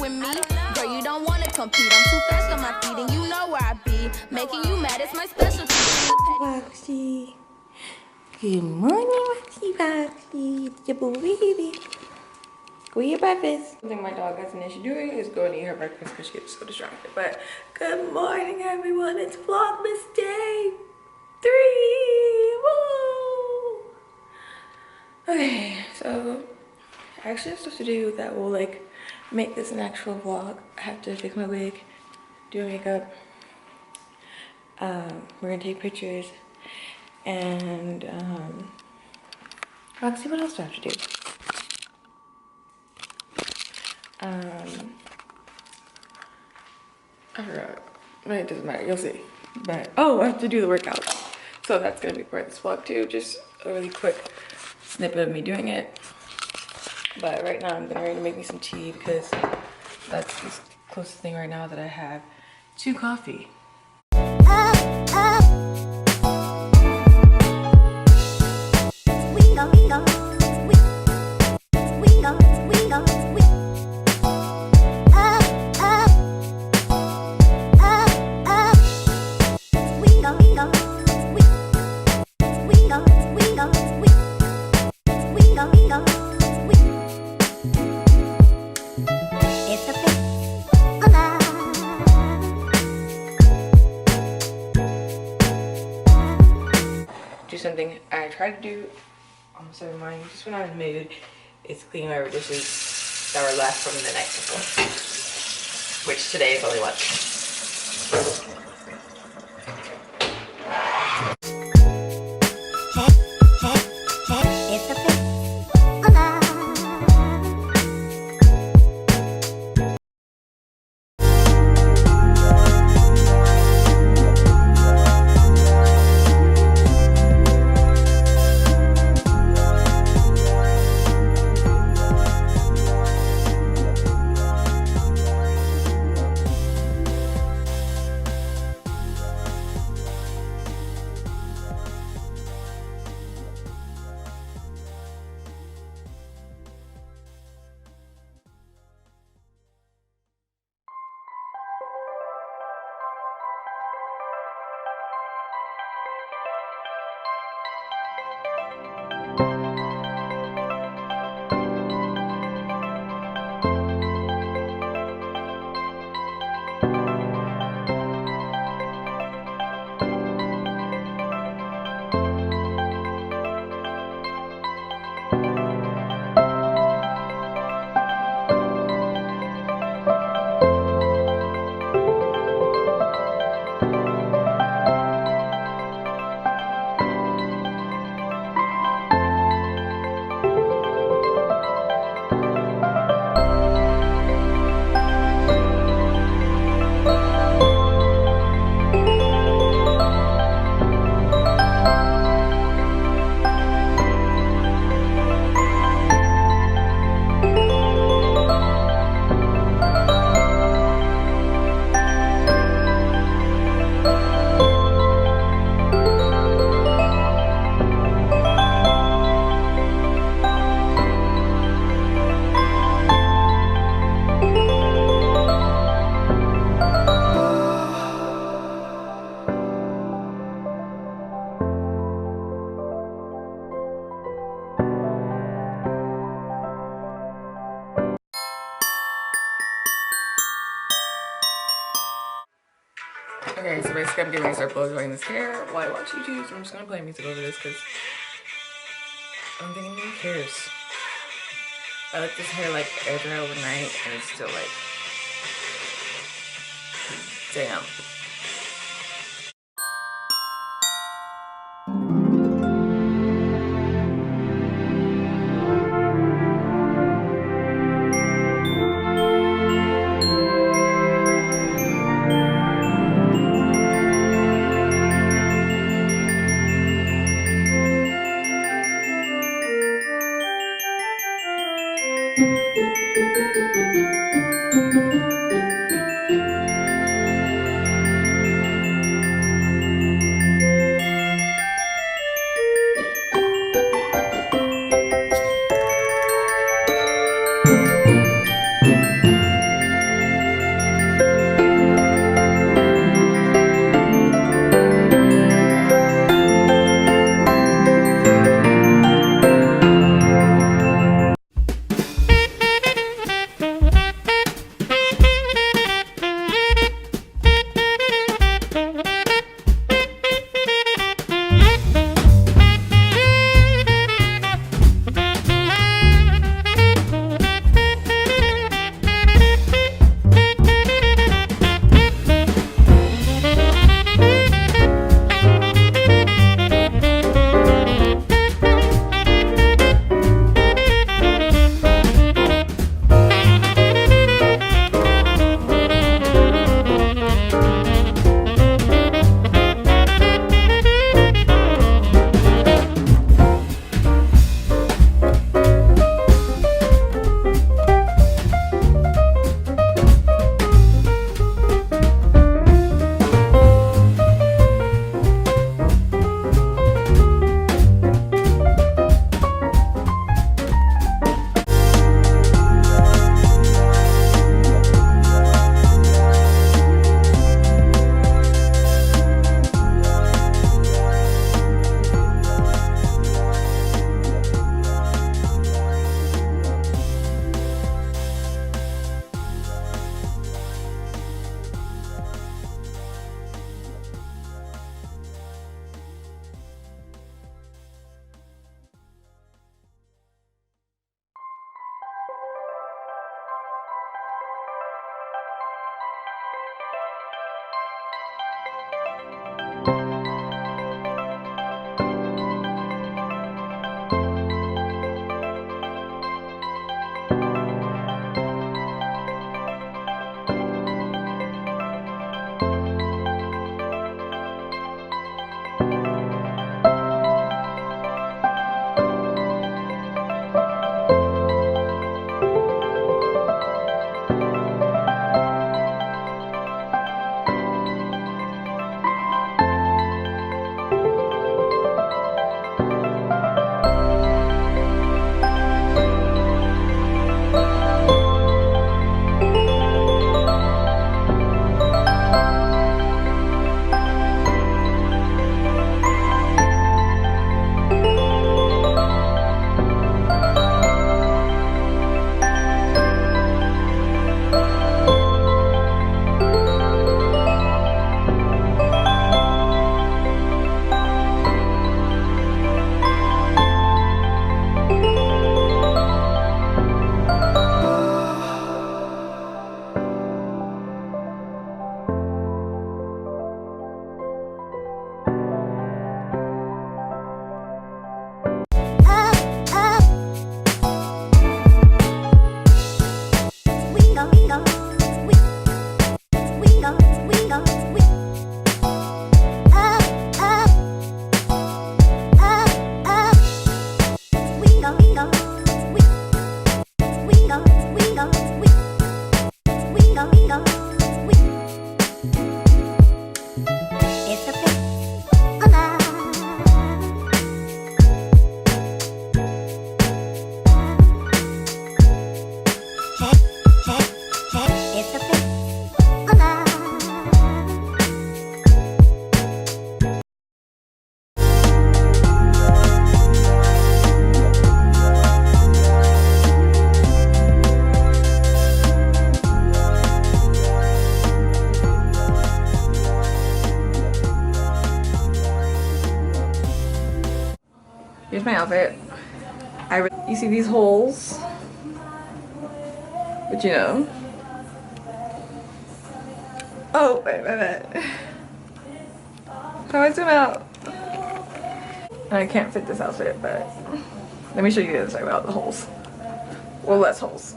with me? Girl, you don't wanna compete. I'm too fast on my feet, and you know where I be. Making you mad is my specialty. Roxy. Good morning, Roxy Roxy. It's your baby. Go eat your breakfast. Something my dog has an issue doing is go and eat her breakfast because she gets so distracted. But good morning, everyone. It's Vlogmas day 3. Woo! Okay, so I actually have stuff to do that will like make this an actual vlog. I have to fix my wig, do makeup. We're gonna take pictures, and Roxy, what else do I have to do? I forgot. But it doesn't matter, you'll see. But oh, I have to do the workout. So that's gonna be part of this vlog too. Just a really quick snippet of me doing it. But right now I'm getting ready to make me some tea because that's the closest thing right now that I have to coffee. Do something I try to do almost every morning, just when I'm in the mood, is clean whatever dishes that were left from the night before, which today is only one. Okay, so basically I'm gonna start blow drying this hair while I watch YouTube, so I'm just gonna play music over this because I don't think anyone cares. I let this hair like air dry overnight and it's still like damn. outfit. You see these holes? But you know. Oh, wait. How do I zoom out? I can't fit this outfit, but let me show you the other side without the holes. Well, less holes.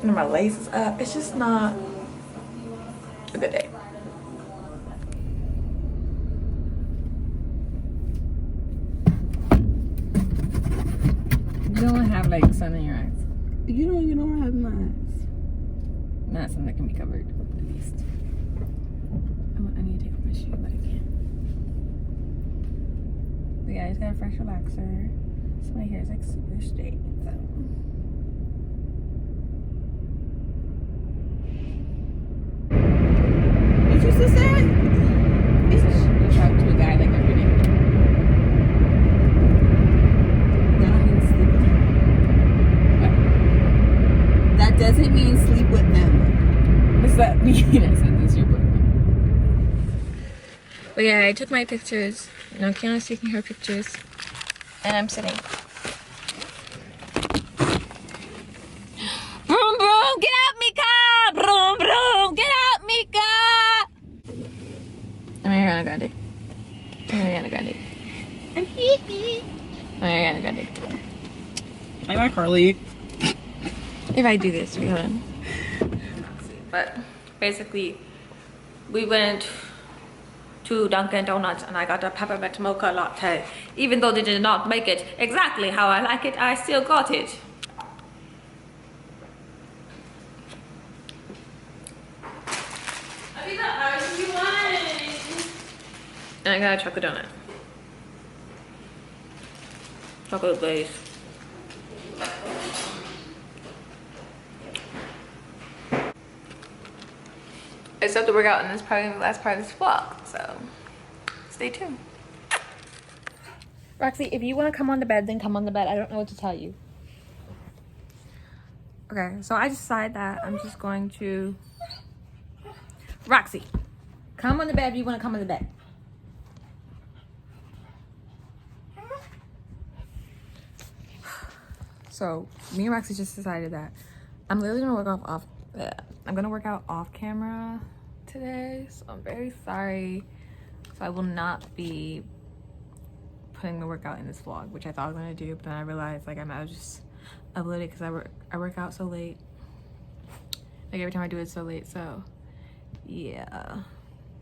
And my lace is up. It's just not a good day. You don't have like sun in your eyes. You don't even know I have my eyes. Not something that can be covered, at least. I need to take off my shoe, but I can't. The guy's got a fresh relaxer. So my hair is like super straight. So. What you just said? You talk to a guy like every day. That doesn't mean sleep with them. What's that mean? I said this, your boyfriend. But yeah, I took my pictures. Now Kiana's taking her pictures. And I'm sitting. Vroom, vroom, get out, Mika! Vroom, vroom, get out, Mika! I'm Ariana Grande. Ariana Grande. I'm Hee. Ariana Grande. I like Carly. If I do this, hold on. But basically, we went to Dunkin' Donuts and I got a peppermint mocha latte. Even though they did not make it exactly how I like it, I still got it. And I got a chocolate donut. Chocolate glaze. I still have to work out in this part, the last part of this vlog, so stay tuned. Roxy, if you want to come on the bed, then come on the bed. I don't know what to tell you. Okay, so I decided that I'm just going to... Roxy, come on the bed if you want to come on the bed. So me and Roxy just decided that I'm literally gonna I'm gonna work out off camera today, so I'm very sorry. So I will not be putting the workout in this vlog, which I thought I was gonna do, but then I realized like I might as well just upload it because I work out so late. Like every time I do it so late, so yeah.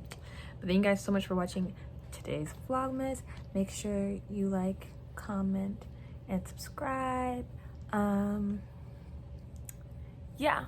But thank you guys so much for watching today's Vlogmas. Make sure you like, comment, and subscribe. Yeah.